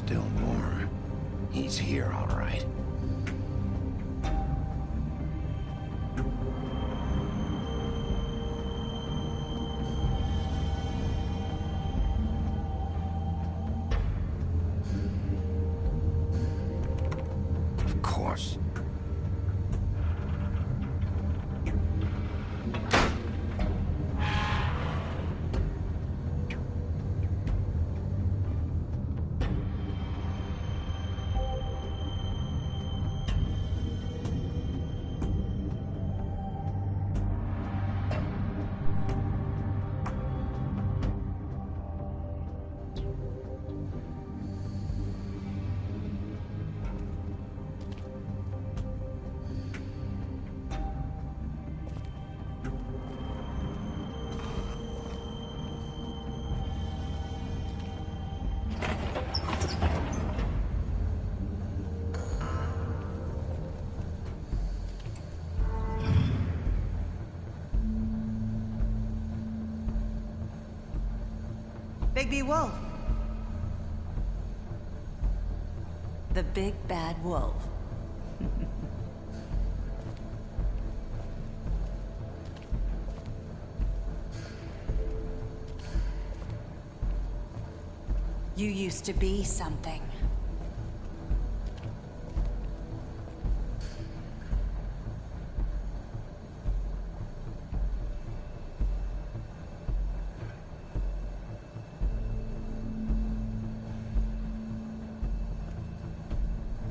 Still more. He's here, all right. Of course. Big Wolf. The big bad wolf. You used to be something.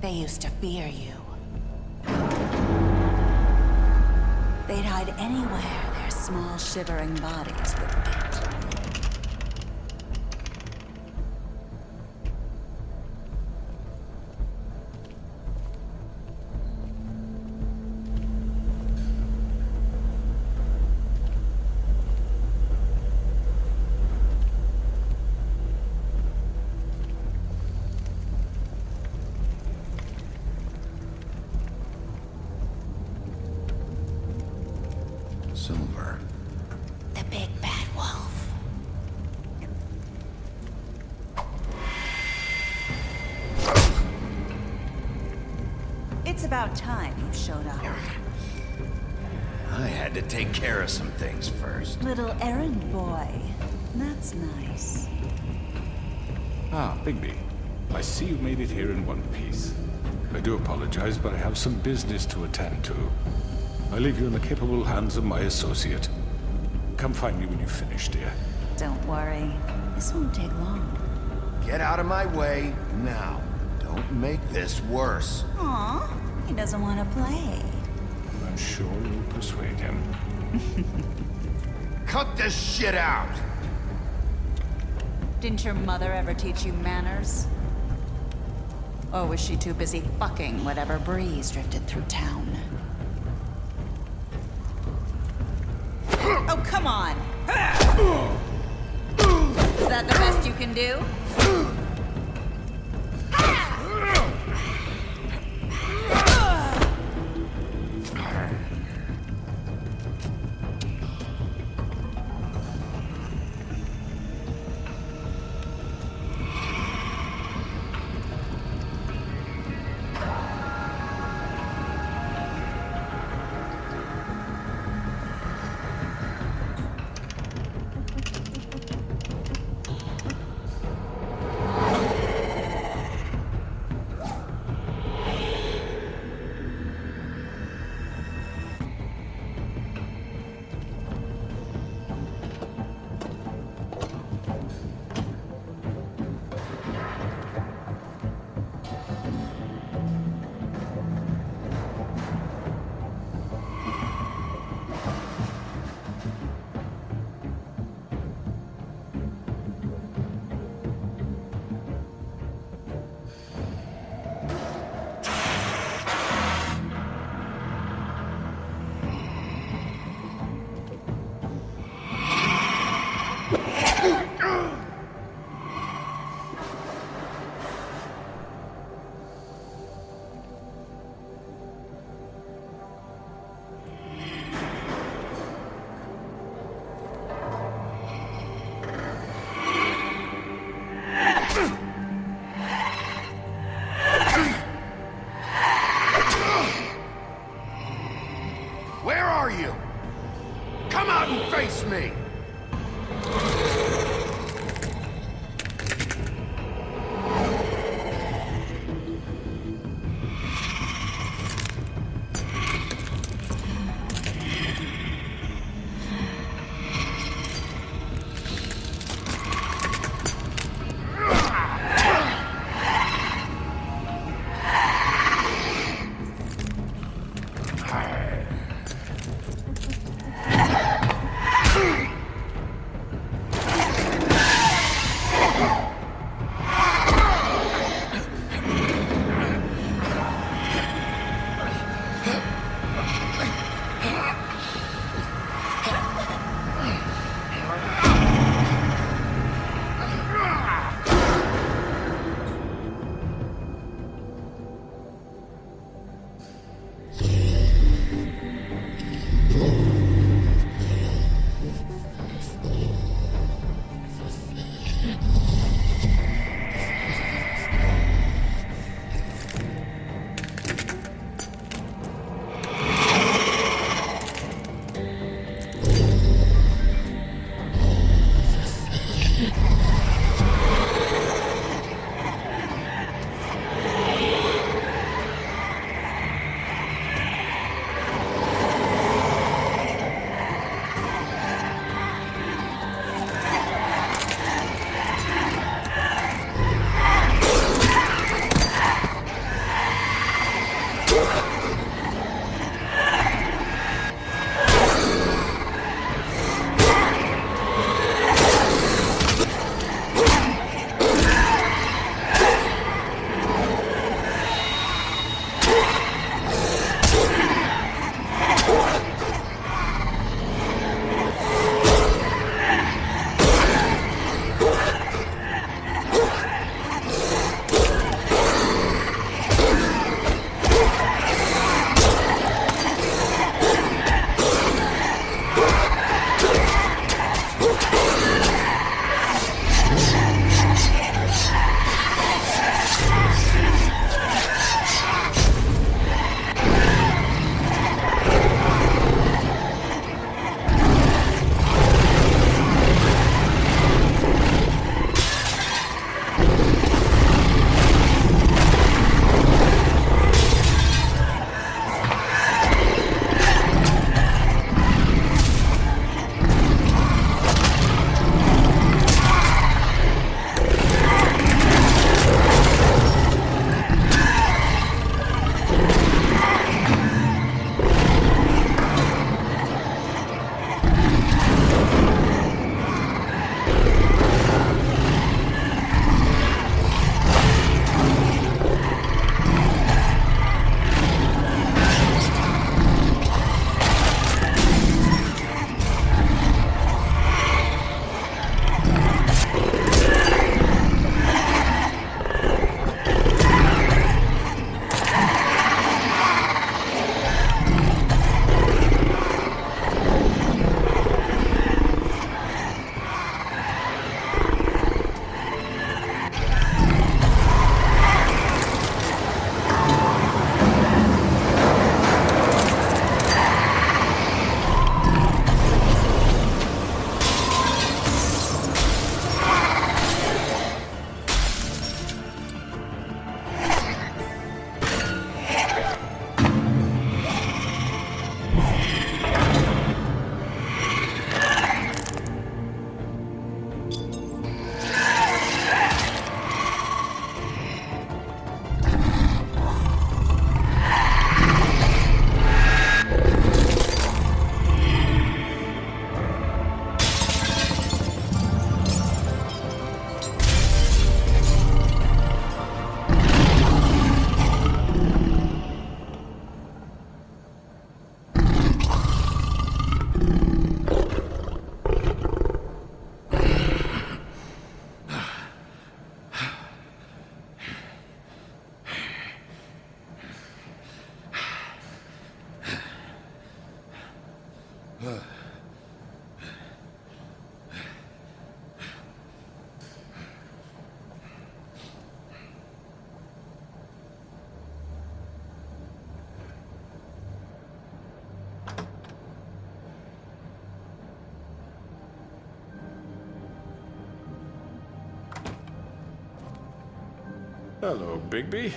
They used to fear you. They'd hide anywhere their small, shivering bodies would fit. Silver. The big bad wolf. It's about time you showed up. I had to take care of some things first. Little errand boy. That's nice. Ah, Bigby. I see you made it here in one piece. I do apologize, but I have some business to attend to. I leave you in the capable hands of my associate. Come find me when you've finished, dear. Don't worry. This won't take long. Get out of my way now. Don't make this worse. Aw, he doesn't want to play. I'm sure you'll persuade him. Cut this shit out! Didn't your mother ever teach you manners? Or was she too busy fucking whatever breeze drifted through town? Oh, come on! Is that the best you can do? Where are you? Come out and face me! Hello, Bigby.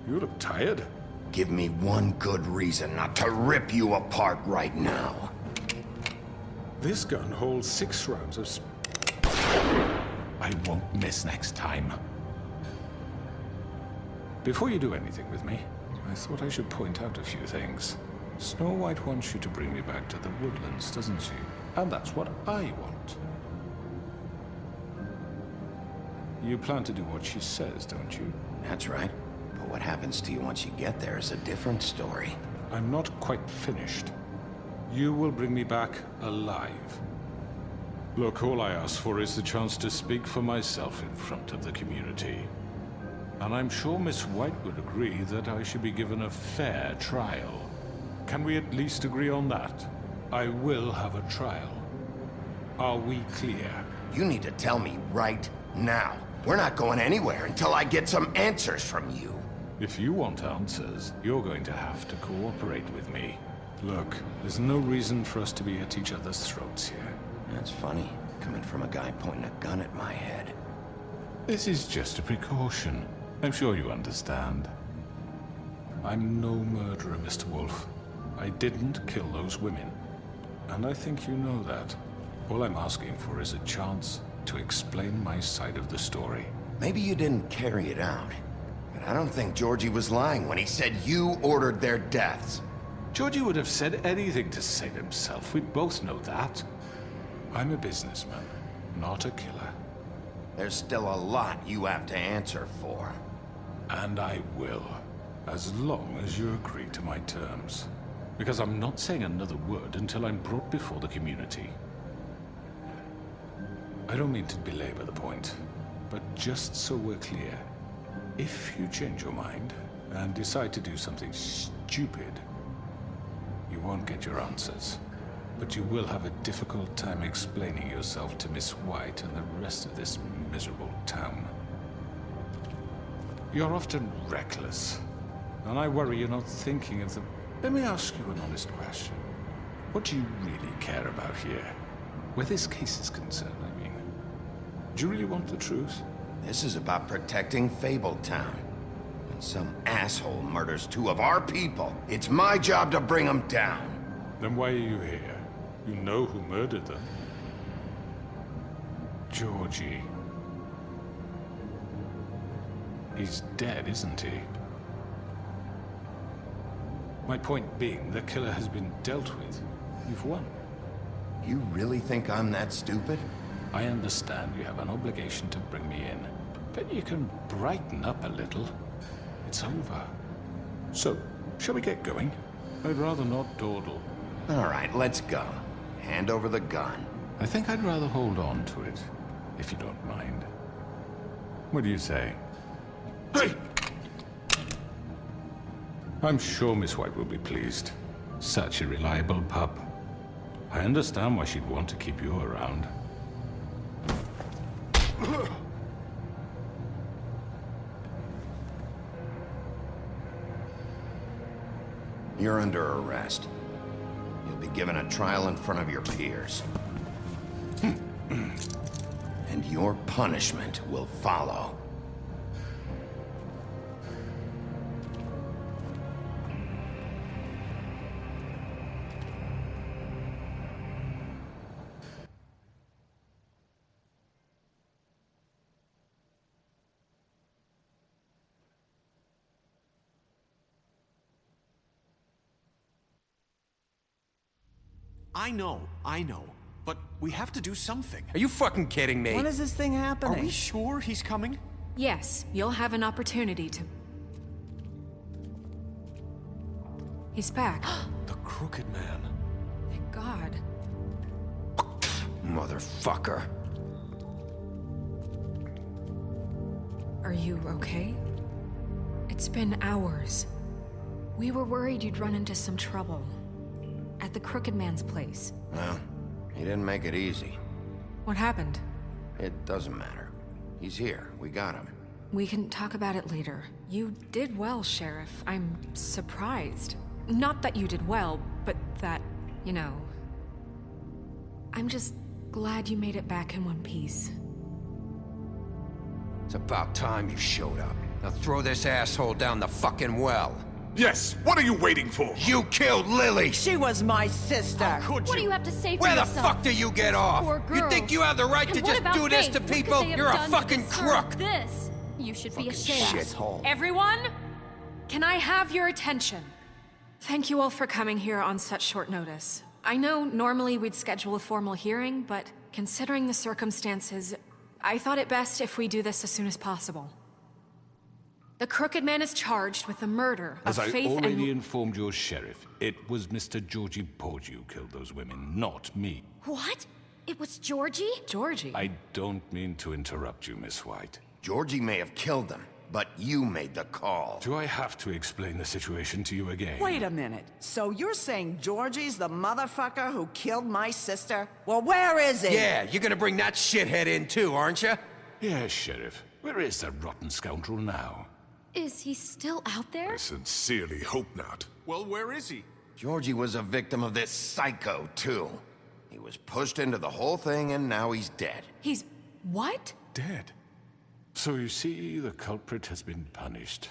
You look tired. Give me one good reason not to rip you apart right now. This gun holds 6 rounds of I won't miss next time. Before you do anything with me, I thought I should point out a few things. Snow White wants you to bring me back to the woodlands, doesn't she? And that's what I want. You plan to do what she says, don't you? That's right. But what happens to you once you get there is a different story. I'm not quite finished. You will bring me back alive. Look, all I ask for is the chance to speak for myself in front of the community. And I'm sure Miss White would agree that I should be given a fair trial. Can we at least agree on that? I will have a trial. Are we clear? You need to tell me right now. We're not going anywhere until I get some answers from you. If you want answers, you're going to have to cooperate with me. Look, there's no reason for us to be at each other's throats here. That's funny, coming from a guy pointing a gun at my head. This is just a precaution. I'm sure you understand. I'm no murderer, Mr. Wolf. I didn't kill those women. And I think you know that. All I'm asking for is a chance to explain my side of the story. Maybe you didn't carry it out. But I don't think Georgie was lying when he said you ordered their deaths. Georgie would have said anything to save himself. We both know that. I'm a businessman, not a killer. There's still a lot you have to answer for. And I will, as long as you agree to my terms. Because I'm not saying another word until I'm brought before the community. I don't mean to belabor the point, but just so we're clear, if you change your mind and decide to do something stupid, you won't get your answers. But you will have a difficult time explaining yourself to Miss White and the rest of this miserable town. You're often reckless, and I worry you're not thinking of the... Let me ask you an honest question. What do you really care about here? Where this case is concerned, I mean. Do you really want the truth? This is about protecting Fabletown. When some asshole murders 2 of our people, it's my job to bring them down. Then why are you here? You know who murdered them. Georgie. He's dead, isn't he? My point being, the killer has been dealt with. You've won. You really think I'm that stupid? I understand you have an obligation to bring me in, but you can brighten up a little. It's over. So, shall we get going? I'd rather not dawdle. All right, let's go. Hand over the gun. I think I'd rather hold on to it, if you don't mind. What do you say? Hey! I'm sure Miss White will be pleased. Such a reliable pup. I understand why she'd want to keep you around. You're under arrest. You'll be given a trial in front of your peers. And your punishment will follow. I know. But we have to do something. Are you fucking kidding me? When is this thing happening? Are we sure he's coming? Yes, you'll have an opportunity to... He's back. The Crooked Man. Thank God. Motherfucker. Are you okay? It's been hours. We were worried you'd run into some trouble. At the Crooked Man's place. Well, he didn't make it easy. What happened? It doesn't matter. He's here. We got him. We can talk about it later. You did well, Sheriff. I'm surprised. Not that you did well, but that, you know... I'm just glad you made it back in one piece. It's about time you showed up. Now throw this asshole down the fucking well. Yes, what are you waiting for? You killed Lily! She was my sister. How could What do you? you have to say for Where the yourself? fuck do you get off? Poor You think girls. you have the right And to what just about do this Faith? to What could people? they have You're a done to fucking deserve crook! This. You should be ashamed. Shithole. Everyone, can I have your attention? Thank you all for coming here on such short notice. I know normally we'd schedule a formal hearing, but considering the circumstances, I thought it best if we do this as soon as possible. The Crooked Man is charged with the murder As of I Faith already and... informed your sheriff, it was Mr. Georgie Porgy who killed those women, not me. What? It was Georgie? Georgie? I don't mean to interrupt you, Miss White. Georgie may have killed them, but you made the call. Do I have to explain the situation to you again? Wait a minute. So you're saying Georgie's the motherfucker who killed my sister? Well, where is he? Yeah, you're gonna bring that shithead in too, aren't you? Yes, Sheriff. Where is that rotten scoundrel now? Is he still out there? I sincerely hope not. Well, where is he? Georgie was a victim of this psycho, too. He was pushed into the whole thing and now he's dead. He's... what? Dead. So you see, the culprit has been punished.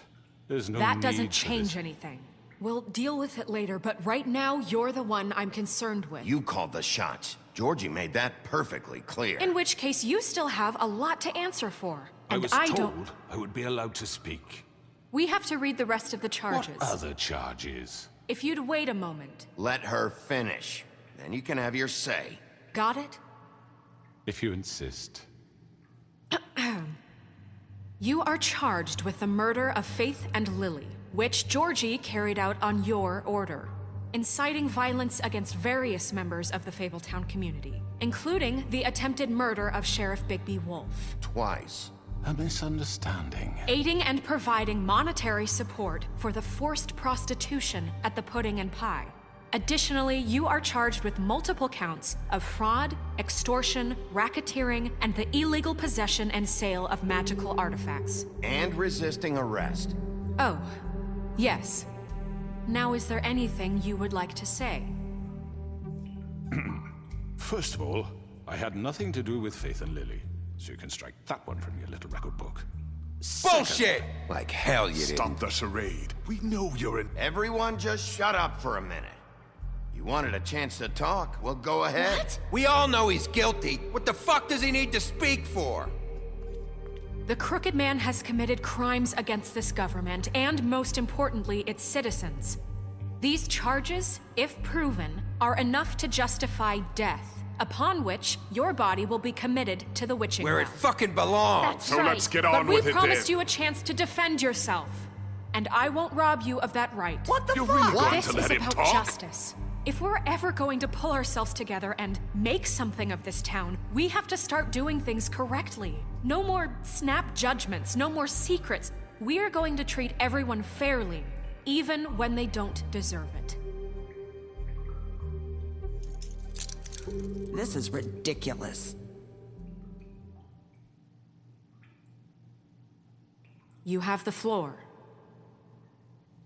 There's no That need doesn't for change this. anything. We'll deal with it later, but right now, you're the one I'm concerned with. You called the shots. Georgie made that perfectly clear. In which case, you still have a lot to answer for. I And was don't... told I would be allowed to speak. We have to read the rest of the charges. What other charges? If you'd wait a moment. Let her finish. Then you can have your say. Got it? If you insist. You are charged with the murder of Faith and Lily, which Georgie carried out on your order, inciting violence against various members of the Fabletown community, including the attempted murder of Sheriff Bigby Wolf, Twice. A misunderstanding. aiding and providing monetary support for the forced prostitution at the Pudding and Pie. Additionally, you are charged with multiple counts of fraud, extortion, racketeering, and the illegal possession and sale of magical artifacts. And resisting arrest. Oh, yes. Now, is there anything you would like to say? First of all, I had nothing to do with Faith and Lily, so you can strike that one from your little record book. Bullshit! Like hell you Stop didn't. the charade. We know you're in... Everyone just shut up for a minute. You wanted a chance to talk, well go ahead. What? We all know he's guilty. What the fuck does he need to speak for? The Crooked Man has committed crimes against this government and, most importantly, its citizens. These charges, if proven, are enough to justify death, upon which your body will be committed to the witching Where it well. fucking belongs. That's So right. let's get But on we with it promised then. you a chance to defend yourself, and I won't rob you of that right. What the You're fuck? really going This to is let him about talk? justice. If we're ever going to pull ourselves together and make something of this town, we have to start doing things correctly. No more snap judgments, no more secrets. We are going to treat everyone fairly, even when they don't deserve it. This is ridiculous. You have the floor.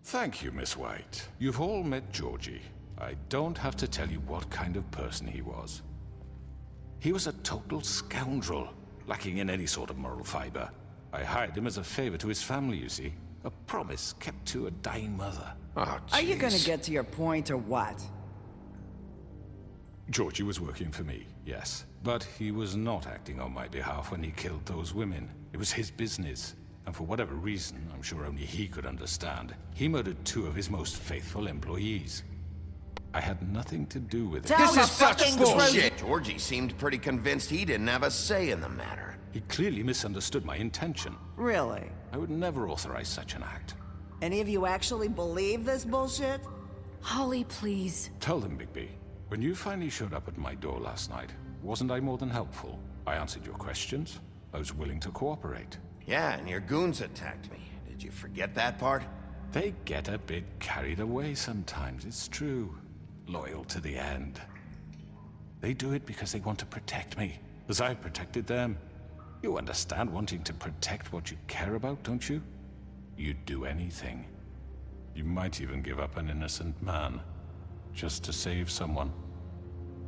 Thank you, Miss White. You've all met Georgie. I don't have to tell you what kind of person he was. He was a total scoundrel, lacking in any sort of moral fiber. I hired him as a favor to his family, you see. A promise kept to a dying mother. Oh, Are you gonna jeez. get to your point or what? Georgie was working for me, yes. But he was not acting on my behalf when he killed those women. It was his business. And for whatever reason, I'm sure only he could understand, he murdered 2 of his most faithful employees. I had nothing to do with it. Tell This the is such fucking bullshit. Georgie seemed pretty convinced he didn't have a say in the matter. He clearly misunderstood my intention. Really? I would never authorize such an act. Any of you actually believe this bullshit? Holly, please. Tell them, Bigby. When you finally showed up at my door last night, wasn't I more than helpful? I answered your questions. I was willing to cooperate. Yeah, and your goons attacked me. Did you forget that part? They get a bit carried away sometimes, it's true. Loyal to the end. They do it because they want to protect me, as I've protected them. You understand wanting to protect what you care about, don't you? You'd do anything. You might even give up an innocent man, just to save someone.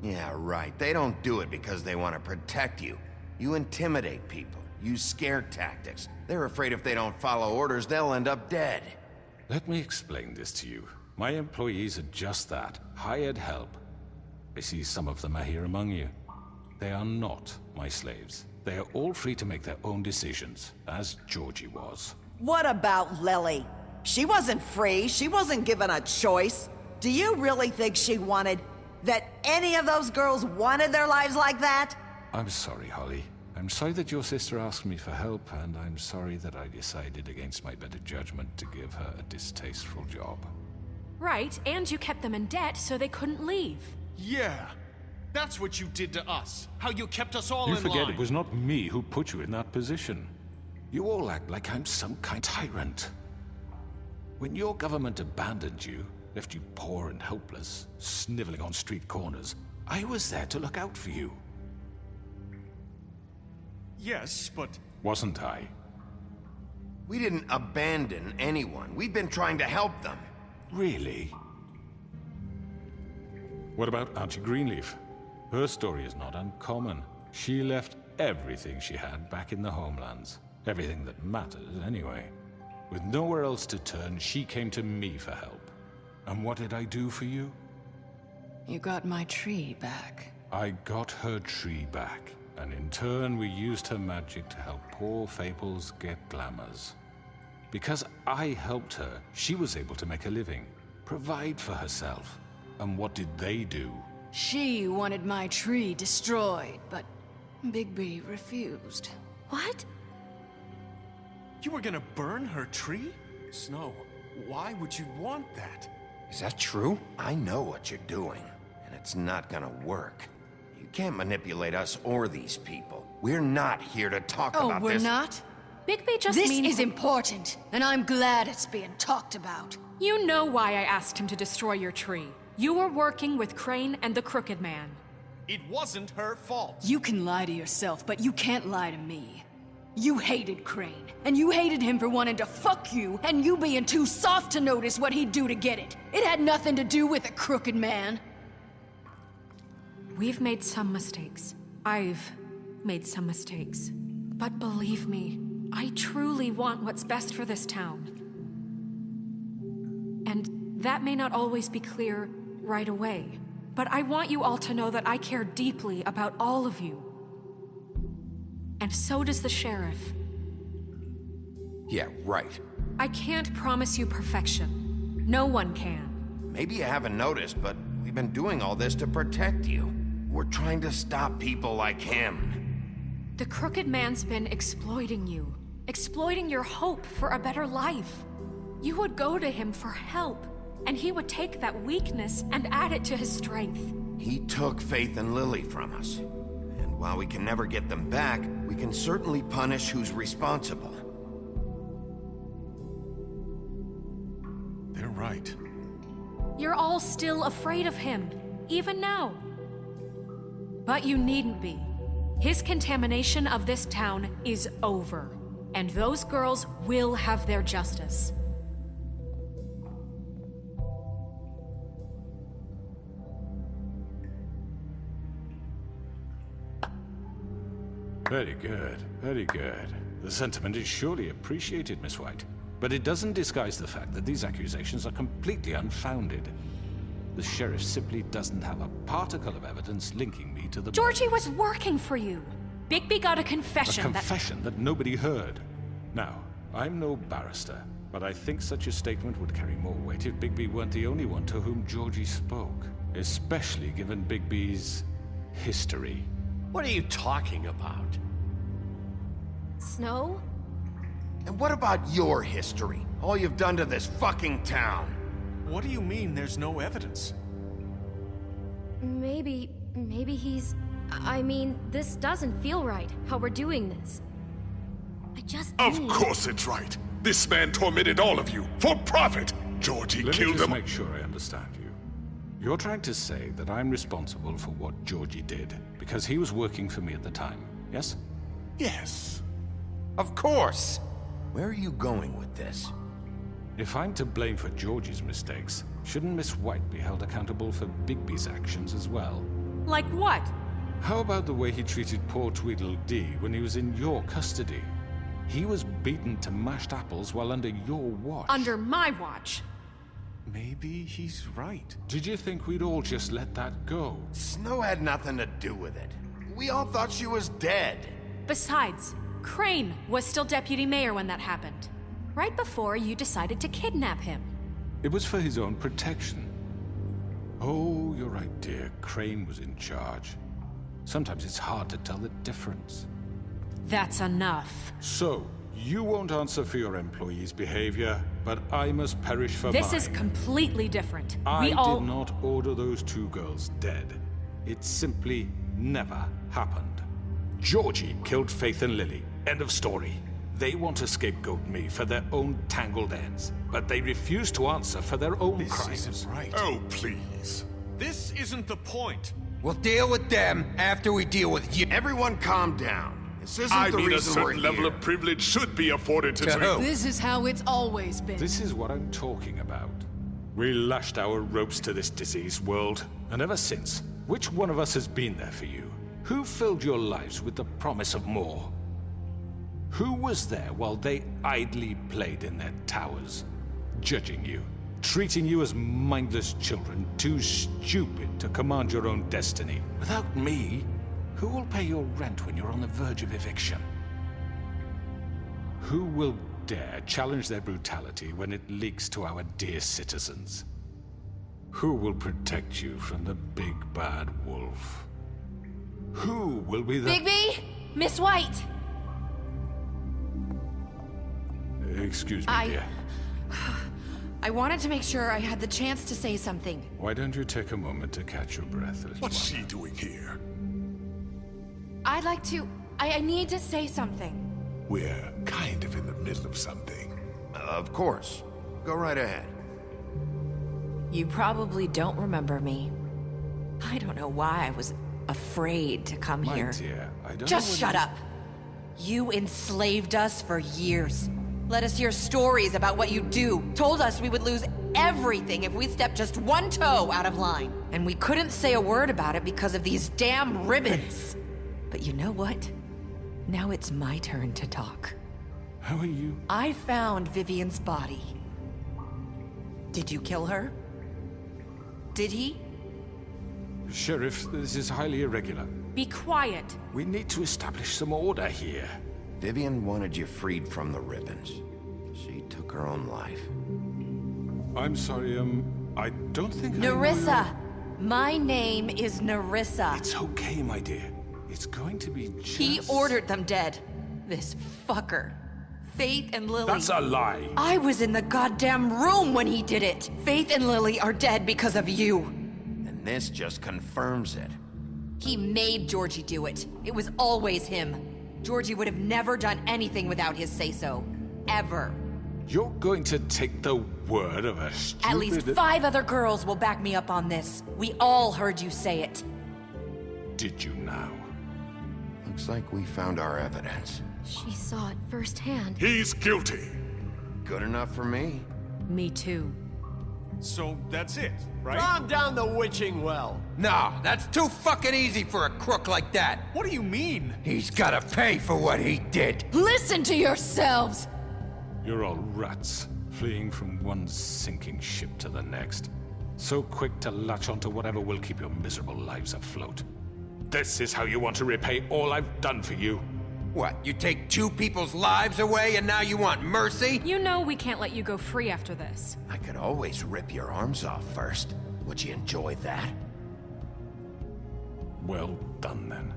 Yeah, right. They don't do it because they want to protect you. You intimidate people. Use scare tactics. They're afraid if they don't follow orders, they'll end up dead. Let me explain this to you. My employees are just that, hired help. I see some of them are here among you. They are not my slaves. They are all free to make their own decisions, as Georgie was. What about Lily? She wasn't free. She wasn't given a choice. Do you really think she wanted... that any of those girls wanted their lives like that? I'm sorry, Holly. I'm sorry that your sister asked me for help, and I'm sorry that I decided against my better judgment to give her a distasteful job. Right, and you kept them in debt so they couldn't leave. Yeah. That's what you did to us. How you kept us all in You line. forget it was not me who put you in that position. You all act like I'm some kind of tyrant. When your government abandoned you, left you poor and helpless, sniveling on street corners, I was there to look out for you. Yes, but... Wasn't I? We didn't abandon anyone. We've been trying to help them. Really? What about Auntie Greenleaf? Her story is not uncommon. She left everything she had back in the homelands. Everything that matters, anyway. With nowhere else to turn, she came to me for help. And what did I do for you? You got my tree back. I got her tree back, and in turn we used her magic to help poor Fables get glamours. Because I helped her, she was able to make a living, provide for herself. And what did they do? She wanted my tree destroyed, but Bigby refused. What? You were gonna burn her tree? Snow, why would you want that? Is that true? I know what you're doing, and it's not gonna work. You can't manipulate us or these people. We're not here to talk about Oh, this. we're not? Bigby just This means... is important, and I'm glad it's being talked about. You know why I asked him to destroy your tree. You were working with Crane and the Crooked Man. It wasn't her fault. You can lie to yourself, but you can't lie to me. You hated Crane, and you hated him for wanting to fuck you, and you being too soft to notice what he'd do to get it. It had nothing to do with a Crooked Man. We've made some mistakes. I've made some mistakes. But believe me, I truly want what's best for this town. And that may not always be clear right away, but I want you all to know that I care deeply about all of you. And so does the sheriff. Yeah, right. I can't promise you perfection. No one can. Maybe you haven't noticed, but we've been doing all this to protect you. We're trying to stop people like him. The Crooked Man's been exploiting you, exploiting your hope for a better life. You would go to him for help, and he would take that weakness and add it to his strength. He took Faith and Lily from us. And while we can never get them back, we can certainly punish who's responsible. They're right. You're all still afraid of him, even now. But you needn't be. His contamination of this town is over, and those girls will have their justice. Very good, very good. The sentiment is surely appreciated, Miss White. But it doesn't disguise the fact that these accusations are completely unfounded. The sheriff simply doesn't have a particle of evidence linking me to the... Georgie was working for you. Bigby got a A confession confession that nobody heard. Now, I'm no barrister, but I think such a statement would carry more weight if Bigby weren't the only one to whom Georgie spoke. Especially given Bigby's history. What are you talking about? Snow? And what about your history? All you've done to this fucking town? What do you mean there's no evidence? Maybe he's... I mean, this doesn't feel right, how we're doing this. I just Of need... course it's right. This man tormented all of you for profit. Georgie Let me killed just them. make sure I understand you. You're trying to say that I'm responsible for what Georgie did because he was working for me at the time, yes? Yes. Of course! Where are you going with this? If I'm to blame for Georgie's mistakes, shouldn't Miss White be held accountable for Bigby's actions as well? Like what? How about the way he treated poor Tweedledee when he was in your custody? He was beaten to mashed apples while under your watch. Under my watch. Maybe he's right. Did you think we'd all just let that go? Snow had nothing to do with it. We all thought she was dead. Besides, Crane was still deputy mayor when that happened. Right before you decided to kidnap him. It was for his own protection. Oh, you're right, dear. Crane was in charge. Sometimes it's hard to tell the difference. That's enough. So, you won't answer for your employees' behavior, but I must perish for mine. This is completely different. I did not order those two girls dead. It simply never happened. Georgie killed Faith and Lily. End of story. They want to scapegoat me for their own tangled ends, but they refuse to answer for their own crimes. This isn't right. Oh, please. This isn't the point. We'll deal with them after we deal with you. Everyone calm down. This isn't I the mean, a reason we're certain level here. of privilege should be afforded to To who? This is how it's always been. This is what I'm talking about. We lashed our ropes to this diseased world, and ever since, which one of us has been there for you? Who filled your lives with the promise of more? Who was there while they idly played in their towers, judging you, treating you as mindless children, too stupid to command your own destiny? Without me, who will pay your rent when you're on the verge of eviction? Who will dare challenge their brutality when it leaks to our dear citizens? Who will protect you from the big bad wolf? Who will be the— Bigby! Miss White! Excuse me, dear. I wanted to make sure I had the chance to say something. Why don't you take a moment to catch your breath, little What's one? she doing here? I'd like to... I need to say something. We're kind of in the middle of something. Of course. Go right ahead. You probably don't remember me. I don't know why I was afraid to come My here. dear, I don't Just know shut whether- up. You enslaved us for years. Let us hear stories about what you do. Told us we would lose everything if we stepped just one toe out of line. And we couldn't say a word about it because of these damn ribbons. But you know what? Now it's my turn to talk. How are you? I found Vivian's body. Did you kill her? Did he? Sheriff, this is highly irregular. Be quiet. We need to establish some order here. Vivian wanted you freed from the ribbons. She took her own life. I'm sorry, I don't think I know Nerissa! My name is Nerissa. It's okay, my dear. It's going to be just... He ordered them dead. This fucker. Faith and Lily. That's a lie. I was in the goddamn room when he did it. Faith and Lily are dead because of you. And this just confirms it. He made Georgie do it. It was always him. Georgie would have never done anything without his say-so. Ever. You're going to take the word of a stupid... At least 5 other girls will back me up on this. We all heard you say it. Did you now? Looks like we found our evidence. She saw it firsthand. He's guilty. Good enough for me. Me too. So that's it, right? Calm down the witching well. Nah, that's too fucking easy for a crook like that. What do you mean? He's gotta pay for what he did. Listen to yourselves! You're all rats, fleeing from one sinking ship to the next. So quick to latch onto whatever will keep your miserable lives afloat. This is how you want to repay all I've done for you. What, you take 2 people's lives away and now you want mercy? You know we can't let you go free after this. I could always rip your arms off first. Would you enjoy that? Well done, then.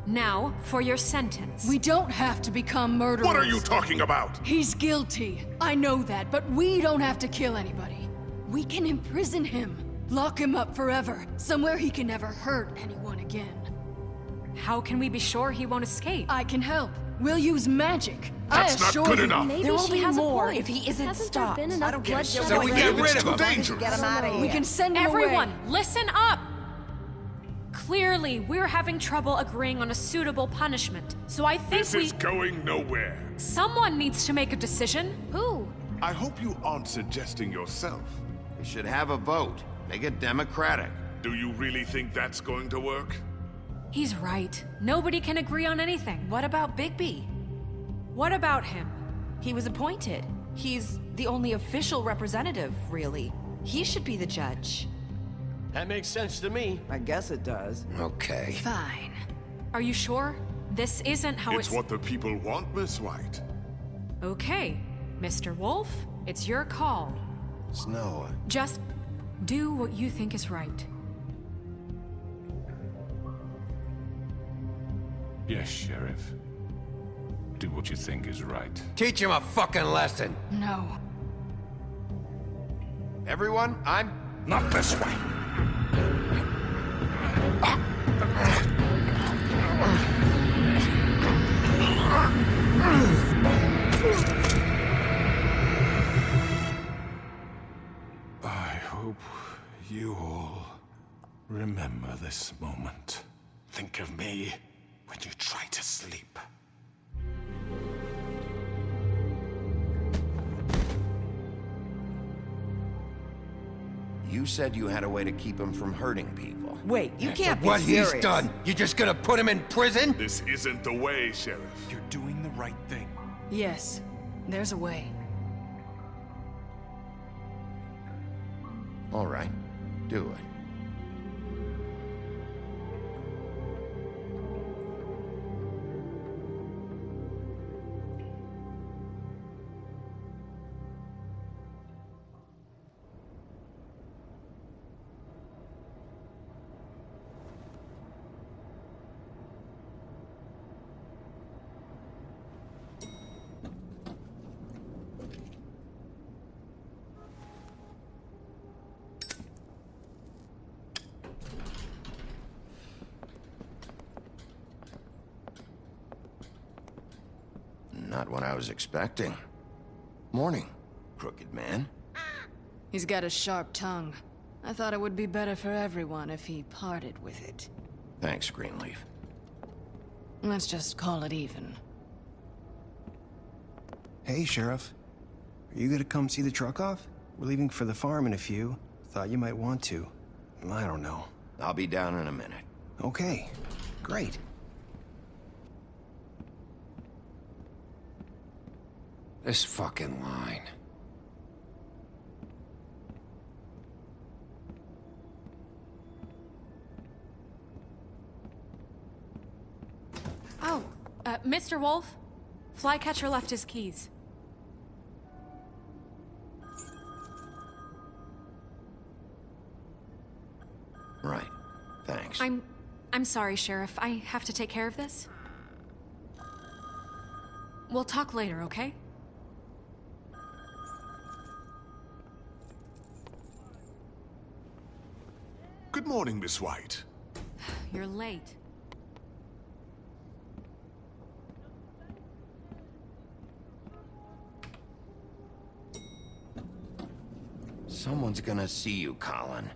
Now, for your sentence. We don't have to become murderers. What are you talking about? He's guilty. I know that, but we don't have to kill anybody. We can imprison him. Lock him up forever. Somewhere he can never hurt anyone again. How can we be sure he won't escape? I can help. We'll use magic. That's I not assure good you. enough. Maybe There will she be has more a point. if he isn't Hasn't stopped. there been I enough don't give a bloodshed shit So what we you get do. rid of It's him. too dangerous. Get him out of here. We can send him Everyone, away. listen up! Clearly, we're having trouble agreeing on a suitable punishment. So I think This is going nowhere. someone needs to make a decision. Who? I hope you aren't suggesting yourself. We should have a vote. Make it democratic. Do you really think that's going to work? He's right. Nobody can agree on anything. What about Bigby? What about him? He was appointed. He's the only official representative, really. He should be the judge. That makes sense to me. I guess it does. Okay. Fine. Are you sure? This isn't how It's what the people want, Miss White. Okay, Mr. Wolf, it's your call. Snow, Just do what you think is right. Yes, Sheriff. Do what you think is right. Teach him a fucking lesson. No. everyone, I'm... Not this way. I hope you all remember this moment. Think of me when you try to sleep. You said you had a way to keep him from hurting people. Wait, you can't be What serious. he's done, you just gonna put him in prison? This isn't the way, Sheriff. You're doing the right thing. Yes, there's a way. All right, do it. Not what I was expecting. Morning, crooked man. He's got a sharp tongue. I thought it would be better for everyone if he parted with it. Thanks, Greenleaf. Let's just call it even. Hey, Sheriff. Are you gonna come see the truck off? We're leaving for the farm in a few. Thought you might want to. I don't know. I'll be down in a minute. Okay, great. This fucking line. Oh, Mr. Wolf, Flycatcher left his keys. Right. Thanks. I'm sorry, Sheriff. I have to take care of this. We'll talk later, okay? Good morning, Miss White. You're late. Someone's gonna see you, Colin.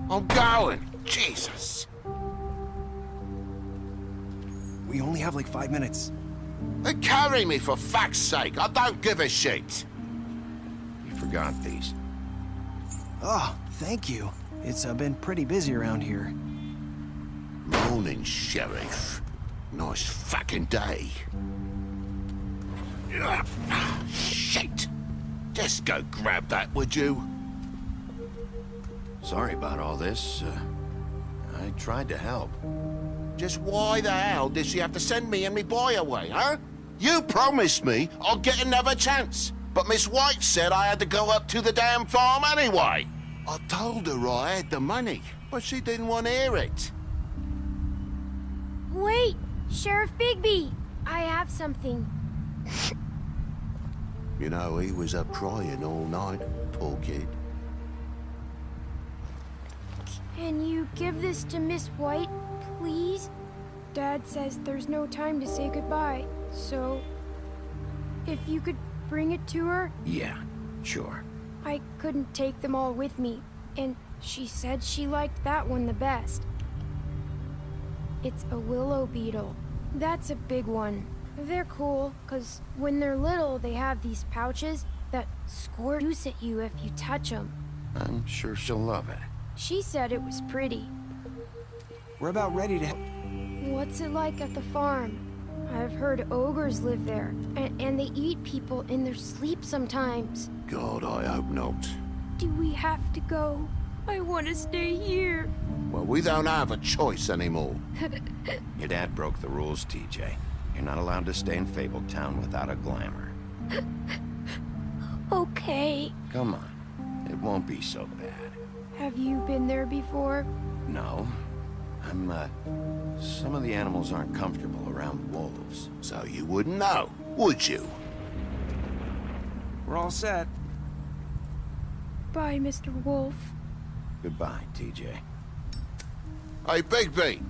I'm going. Jesus. We only have like 5 minutes. Carry me for fuck's sake. I don't give a shit. You forgot these. Oh, thank you. It's been pretty busy around here. Morning, Sheriff. Nice fucking day. Shit. Just go grab that, would you? Sorry about all this. I tried to help. Just why the hell did she have to send me and me boy away, huh? You promised me I'd get another chance, but Miss White said I had to go up to the damn farm anyway. I told her I had the money, but she didn't want to hear it. Wait, Sheriff Bigby, I have something. You know, he was up crying all night, poor kid. Can you give this to Miss White, please? Dad says there's no time to say goodbye, so... if you could bring it to her? Yeah, sure. I couldn't take them all with me, and she said she liked that one the best. It's a willow beetle. That's a big one. They're cool, 'cause when they're little, they have these pouches that squirt juice at you if you touch them. I'm sure she'll love it. She said it was pretty. We're about ready to... What's it like at the farm? I've heard ogres live there, and they eat people in their sleep sometimes. God, I hope not. Do we have to go? I want to stay here. Well, we don't have a choice anymore. Your dad broke the rules, TJ. You're not allowed to stay in Fabletown without a glamour. Okay. Come on. It won't be so bad. Have you been there before? No. Some of the animals aren't comfortable around wolves. So you wouldn't know, would you? We're all set. Bye, Mr. Wolf. Goodbye, TJ. Hey, Bigby.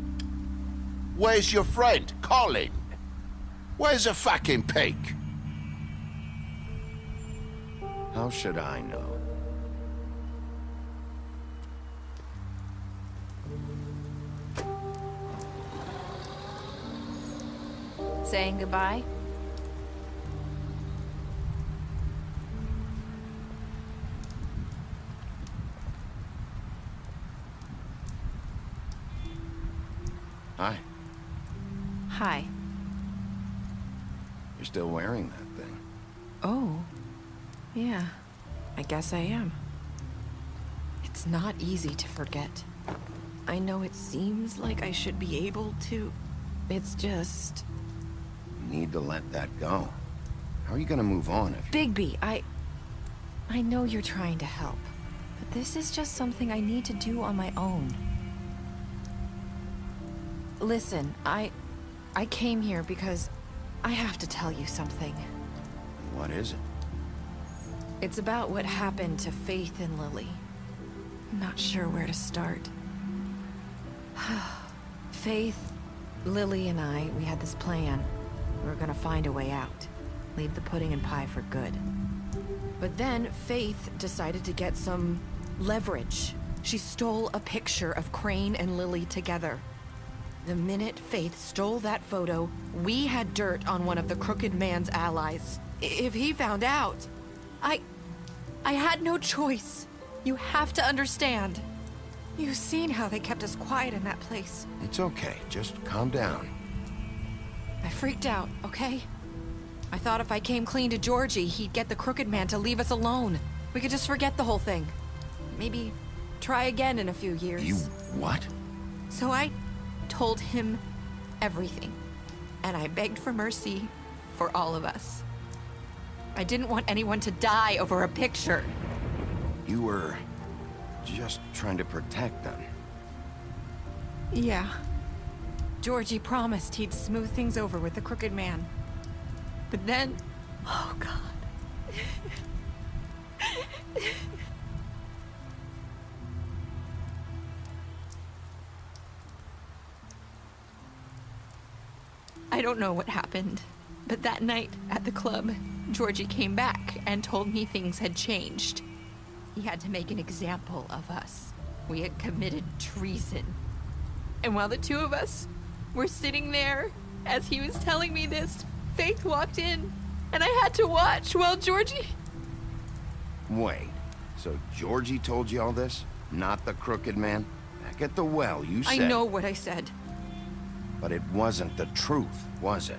Where's your friend, Colin? Where's the fucking pig? How should I know? Saying goodbye? Hi. Hi. You're still wearing that thing. Oh. Yeah. I guess I am. It's not easy to forget. I know it seems like I should be able to. It's just... You need to let that go. How are you gonna move on if... Bigby, I know you're trying to help, but this is just something I need to do on my own. Listen, I came here because I have to tell you something. What is it? It's about what happened to Faith and Lily. I'm not sure where to start. Faith, Lily, and we had this plan. We were gonna find a way out. Leave the pudding and pie for good. But then Faith decided to get some leverage. She stole a picture of Crane and Lily together. The minute Faith stole that photo, we had dirt on one of the Crooked Man's allies. If he found out, I had no choice. You have to understand. You've seen how they kept us quiet in that place. It's okay. Just calm down. I freaked out, okay? I thought if I came clean to Georgie, he'd get the Crooked Man to leave us alone. We could just forget the whole thing. Maybe try again in a few years. You what? So I told him everything. And I begged for mercy for all of us. I didn't want anyone to die over a picture. You were just trying to protect them. Yeah. Georgie promised he'd smooth things over with the Crooked Man. But then... Oh, God. I don't know what happened, but that night at the club, Georgie came back and told me things had changed. He had to make an example of us. We had committed treason. And while the two of us were sitting there, as he was telling me this, Faith walked in, and I had to watch while Georgie... Wait, so Georgie told you all this? Not the Crooked Man? Back at the well, you said... I know what I said. But it wasn't the truth, was it?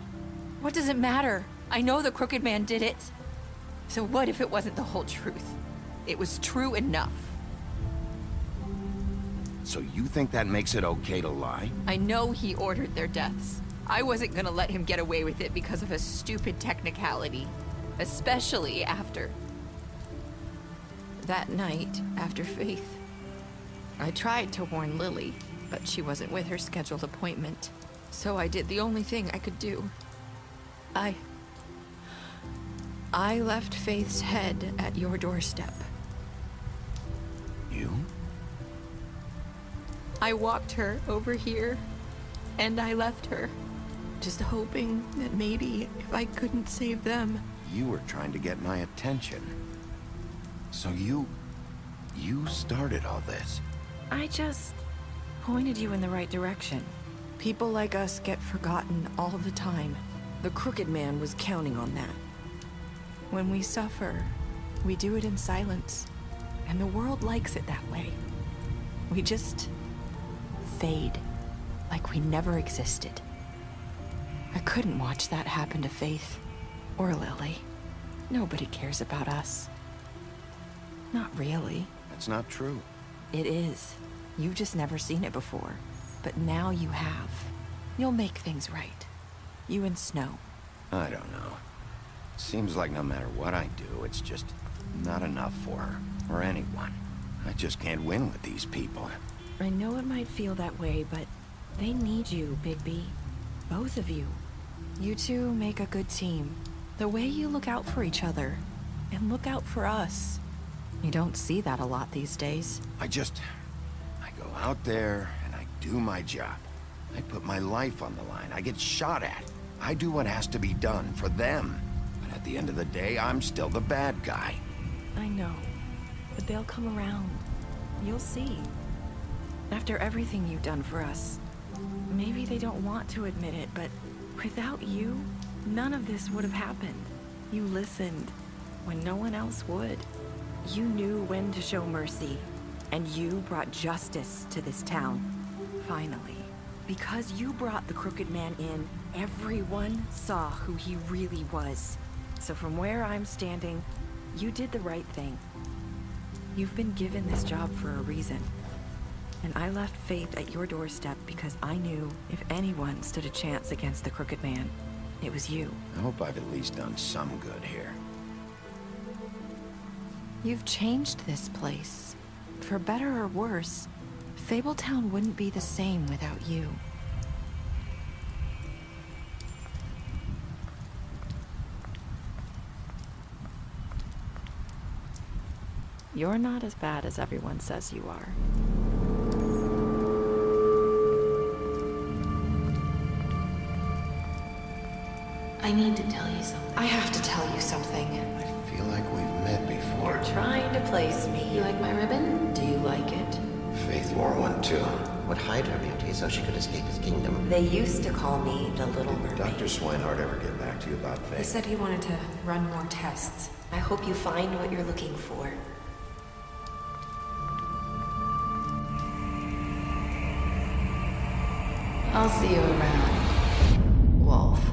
What does it matter? I know the Crooked Man did it. So what if it wasn't the whole truth? It was true enough. So you think that makes it okay to lie? I know he ordered their deaths. I wasn't gonna let him get away with it because of a stupid technicality. Especially after... that night, after Faith. I tried to warn Lily, but she wasn't with her scheduled appointment. So I did the only thing I could do. I I left Faith's head at your doorstep. You? I walked her over here, and I left her, just hoping that maybe if I couldn't save them. You were trying to get my attention. So you started all this. I just pointed you in the right direction. People like us get forgotten all the time. The Crooked Man was counting on that. When we suffer, we do it in silence, and the world likes it that way. We just fade, like we never existed. I couldn't watch that happen to Faith, or Lily. Nobody cares about us. Not really. That's not true. It is. You've just never seen it before. But now you have. You'll make things right. You and Snow. I don't know. Seems like no matter what I do, it's just not enough for her, or anyone. I just can't win with these people. I know it might feel that way, but they need you, Bigby. Both of you. You two make a good team. The way you look out for each other, and look out for us. You don't see that a lot these days. I go out there and I do my job. I put my life on the line. I get shot at. I do what has to be done for them. But at the end of the day, I'm still the bad guy. I know, but they'll come around. You'll see. After everything you've done for us, maybe they don't want to admit it, but without you, none of this would have happened. You listened when no one else would. You knew when to show mercy, and you brought justice to this town. Finally. Because you brought the Crooked Man in, everyone saw who he really was. So from where I'm standing, you did the right thing. You've been given this job for a reason. And I left Faith at your doorstep because I knew if anyone stood a chance against the Crooked Man, it was you. I hope I've at least done some good here. You've changed this place. For better or worse, Fabletown wouldn't be the same without you. You're not as bad as everyone says you are. I need to tell you something. I have to tell you something. I feel like we've met before. You're trying to place me. You like my ribbon? Do you like it? Faith wore one too. Would hide her beauty so she could escape his kingdom. They used to call me the Little Did Mermaid. Dr. Swinehart ever get back to you about Faith? He said he wanted to run more tests. I hope you find what you're looking for. I'll see you around, Wolf.